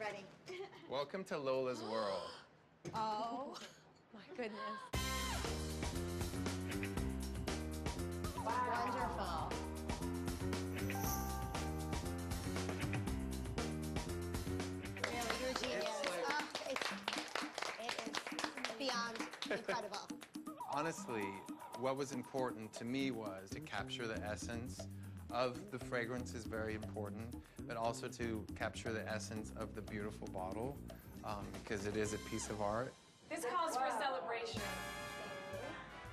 Ready. Welcome to Lola's world. Oh, my goodness. Wow. Wonderful. Really, you're a genius. It is beyond incredible. Honestly, what was important to me was to capture the essence of the fragrance is very important, but also to capture the essence of the beautiful bottle because it is a piece of art. This calls for a celebration.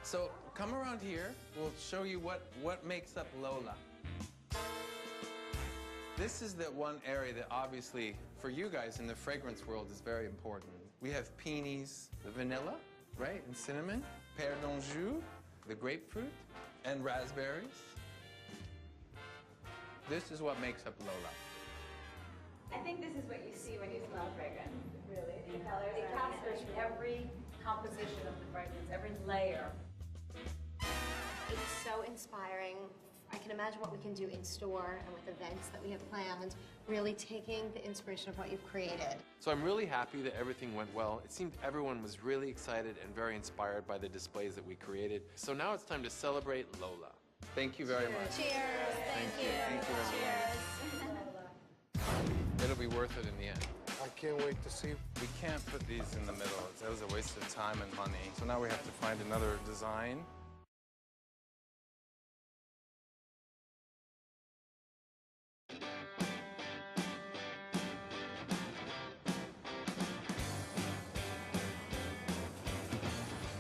So come around here. We'll show you what makes up Lola. This is the one area that obviously, for you guys in the fragrance world, is very important. We have peonies, the vanilla, right, and cinnamon, pear d'anjou, the grapefruit, and raspberries. This is what makes up Lola. I think this is what you see when you smell fragrance. Really, the colors. It captures every composition of the fragrance, every layer. It's so inspiring. I can imagine what we can do in store and with events that we have planned, really taking the inspiration of what you've created. So I'm really happy that everything went well. It seemed everyone was really excited and very inspired by the displays that we created. So now it's time to celebrate Lola. Thank you very much. Cheers. Thank you. Thank you, everyone. Cheers. It'll be worth it in the end. I can't wait to see. We can't put these in the middle. That was a waste of time and money. So now we have to find another design.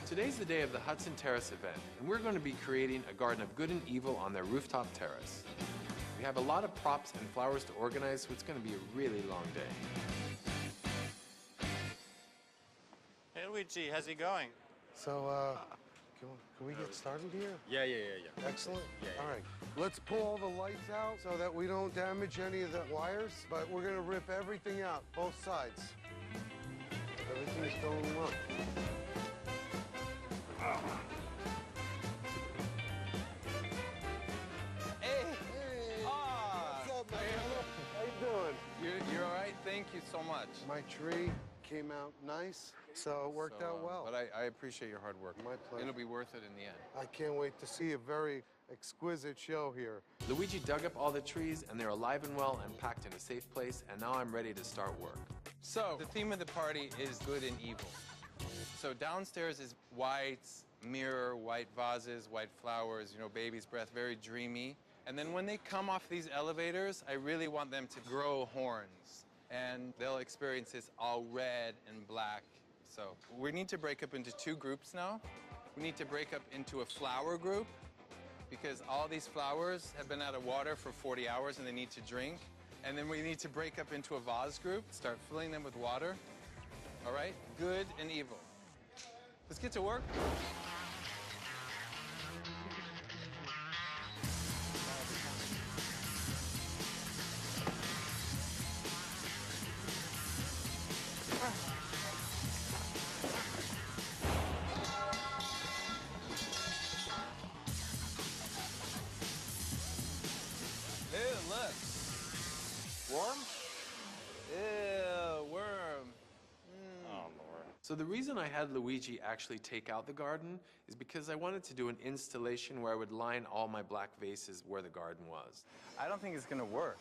Today's the day of the Hudson Terrace event, and we're going to be creating a garden of good and evil on their rooftop terrace. We have a lot of props and flowers to organize, so it's going to be a really long day. Hey, Luigi, how's it going? So, can we get started here? Yeah. Excellent. Yeah. All right. Let's pull all the lights out so that we don't damage any of the wires, but we're going to rip everything out, both sides. Everything's going well. Hey! Hey! Ah! What's up, man? How you doing? You're all right? Thank you so much. My tree came out nice, so it worked out well. But I appreciate your hard work. My pleasure. It'll be worth it in the end. I can't wait to see a very exquisite show here. Luigi dug up all the trees, and they're alive and well and packed in a safe place, and now I'm ready to start work. So, the theme of the party is good and evil. So downstairs is whites, mirror, white vases, white flowers, you know, baby's breath, very dreamy. And then when they come off these elevators, I really want them to grow horns. And they'll experience this all red and black. So we need to break up into two groups now. We need to break up into a flower group because all these flowers have been out of water for 40 hours and they need to drink. And then we need to break up into a vase group, start filling them with water. All right? Good and evil. Let's get to work. Ew, look. Warm? Ew, worm. Oh, Lord. So the reason I had Luigi actually take out the garden is because I wanted to do an installation where I would line all my black vases where the garden was. I don't think it's gonna work.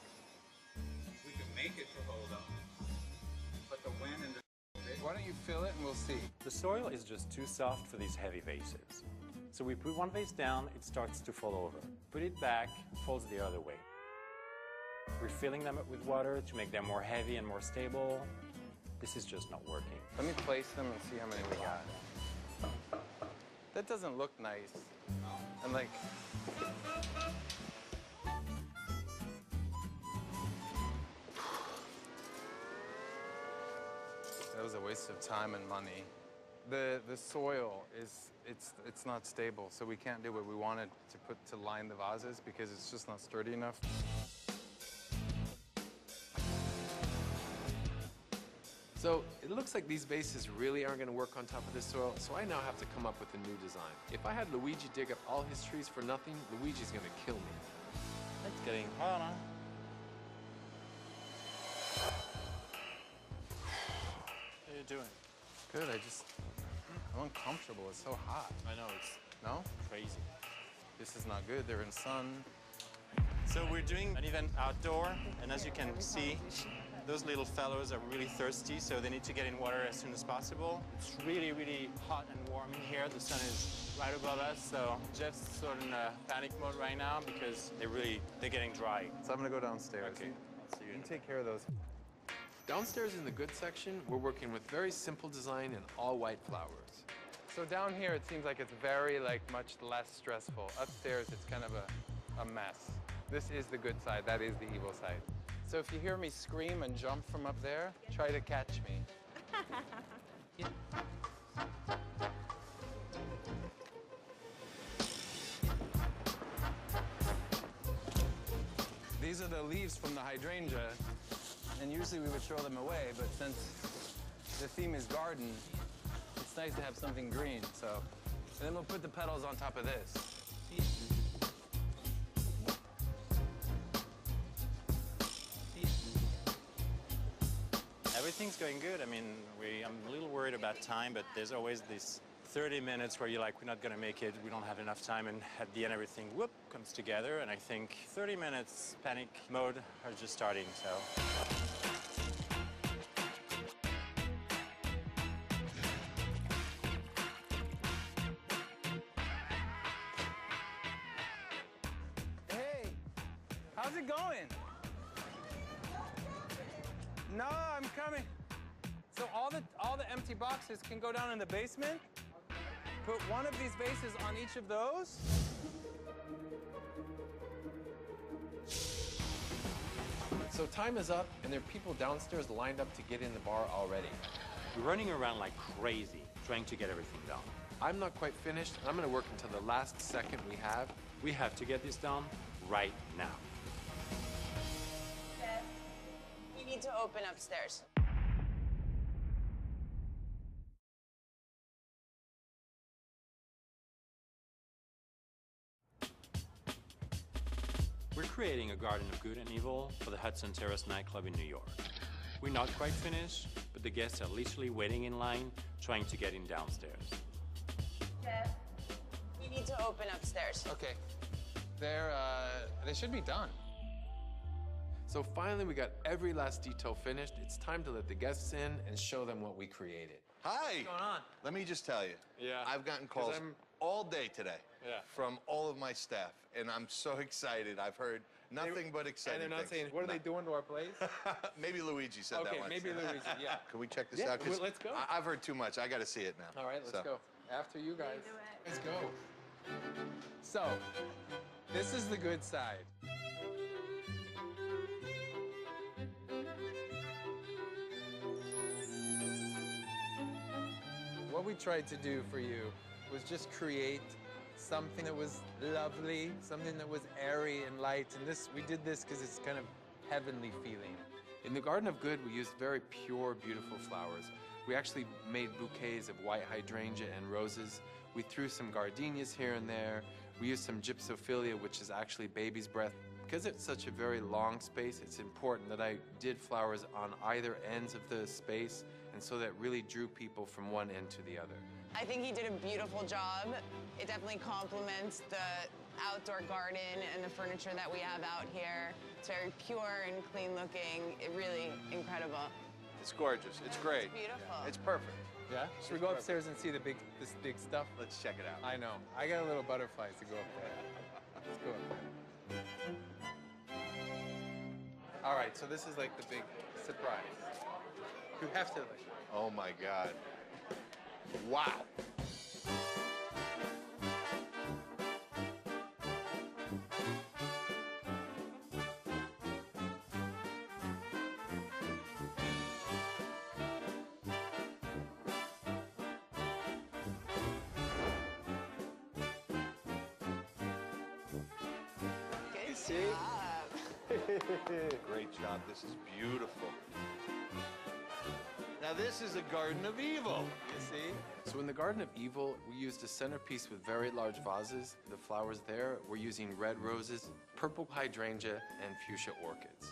We can make it to hold up, but the wind and the... Why don't you fill it and we'll see. The soil is just too soft for these heavy vases. So we put one vase down, it starts to fall over. Put it back, falls the other way. We're filling them up with water to make them more heavy and more stable. This is just not working. Let me place them and see how many we got. That doesn't look nice. And like... That was a waste of time and money. The soil is, it's not stable, so we can't do what we wanted to line the vases because it's just not sturdy enough. So it looks like these vases really aren't going to work on top of this soil, so I now have to come up with a new design. If I had Luigi dig up all his trees for nothing, Luigi's going to kill me. It's getting hot, huh? you doing? Good, I'm uncomfortable. It's so hot. I know, it's No? crazy. This is not good. They're in sun. So we're doing an event outdoor, and as you can see, those little fellows are really thirsty, so they need to get in water as soon as possible. It's really, really hot and warm in here. The sun is right above us, so Jeff's sort of in a panic mode right now because they're getting dry. So I'm gonna go downstairs. Okay, I'll see you You in can take care of those. Downstairs in the good section, we're working with very simple design and all white flowers. So down here, it seems like it's very, much less stressful. Upstairs, it's kind of a mess. This is the good side. That is the evil side. So if you hear me scream and jump from up there, try to catch me. These are the leaves from the hydrangea, and usually we would throw them away, but since the theme is garden, it's nice to have something green, so. And then we'll put the petals on top of this. Everything's going good. I mean, I'm a little worried about time, but there's always these 30 minutes where you're like, we're not gonna make it, we don't have enough time, and at the end everything, whoop, comes together, and I think 30 minutes panic mode are just starting, so. Hey, how's it going? No, I'm coming. So all the empty boxes can go down in the basement. Put one of these vases on each of those. So time is up, and there are people downstairs lined up to get in the bar already. We're running around like crazy, trying to get everything done. I'm not quite finished. I'm gonna work until the last second we have. We have to get this done right now. Jeff, you need to open upstairs. We're creating a garden of good and evil for the Hudson Terrace nightclub in New York. We're not quite finished, but the guests are literally waiting in line, trying to get in downstairs. Jeff, you need to open upstairs. Okay. They should be done. So finally, we got every last detail finished. It's time to let the guests in and show them what we created. Hi. What's going on? Let me just tell you. Yeah. I've gotten calls all day today from all of my staff, and I'm so excited. I've heard nothing but exciting And they're not things. saying, what are they doing to our place? Maybe Luigi said that Okay, once. maybe Luigi, yeah. Can we check this Yeah, out? 'Cause let's go. I've heard too much. I got to see it now. All right, let's So. go. After you guys. do it. Let's go. So, this is the good side. What we tried to do for you was just create something that was lovely, something that was airy and light. And we did this because it's kind of heavenly feeling. In the Garden of Good, we used very pure, beautiful flowers. We actually made bouquets of white hydrangea and roses. We threw some gardenias here and there. We used some gypsophilia, which is actually baby's breath. Because it's such a very long space, it's important that I did flowers on either ends of the space, and so that really drew people from one end to the other. I think he did a beautiful job. It definitely complements the outdoor garden and the furniture that we have out here. It's very pure and clean looking. It really incredible. It's gorgeous. It's great. It's beautiful. It's perfect. Yeah? Should we go upstairs and see this big stuff? Let's check it out. I know. I got a little butterflies to go up there. Let's go up there. All right, so this is like the big surprise. You have to Oh my God. Wow. Good see? job. Great job. This is beautiful. Now this is a garden of evil. You see? So in the Garden of Evil, we used a centerpiece with very large vases. The flowers there, we're using red roses, purple hydrangea, and fuchsia orchids.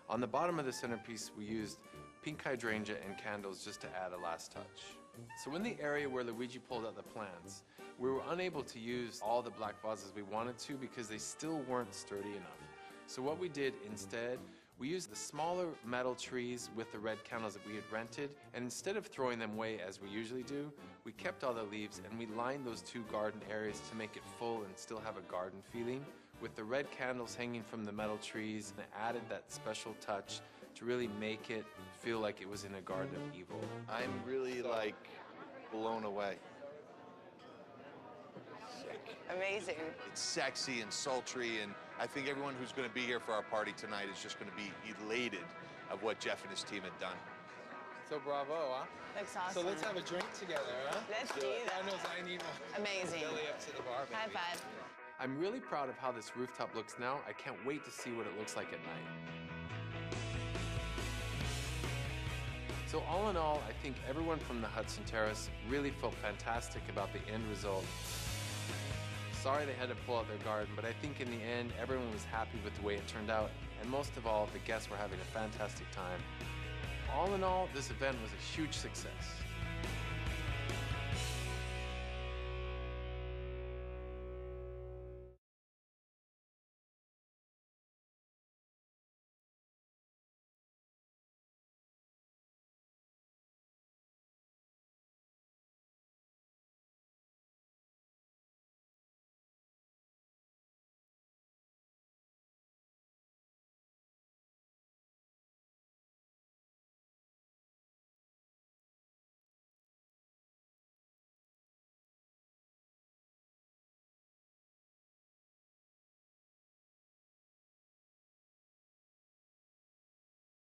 On the bottom of the centerpiece, we used pink hydrangea and candles just to add a last touch. So in the area where Luigi pulled out the plants, we were unable to use all the black vases we wanted to because they still weren't sturdy enough. So what we did instead, we used the smaller metal trees with the red candles that we had rented, and instead of throwing them away as we usually do, we kept all the leaves and we lined those two garden areas to make it full and still have a garden feeling, with the red candles hanging from the metal trees, and added that special touch to really make it feel like it was in a garden of evil. I'm really like blown away. Amazing. It's sexy and sultry, and I think everyone who's going to be here for our party tonight is just going to be elated of what Jeff and his team had done. So bravo, huh? Looks awesome. So let's have a drink together, huh? Let's do that. God knows I need one. Amazing. Belly up to the bar, baby. High five. I'm really proud of how this rooftop looks now. I can't wait to see what it looks like at night. So all in all, I think everyone from the Hudson Terrace really felt fantastic about the end result. Sorry they had to pull out their garden, but I think in the end, everyone was happy with the way it turned out, and most of all, the guests were having a fantastic time. All in all, this event was a huge success.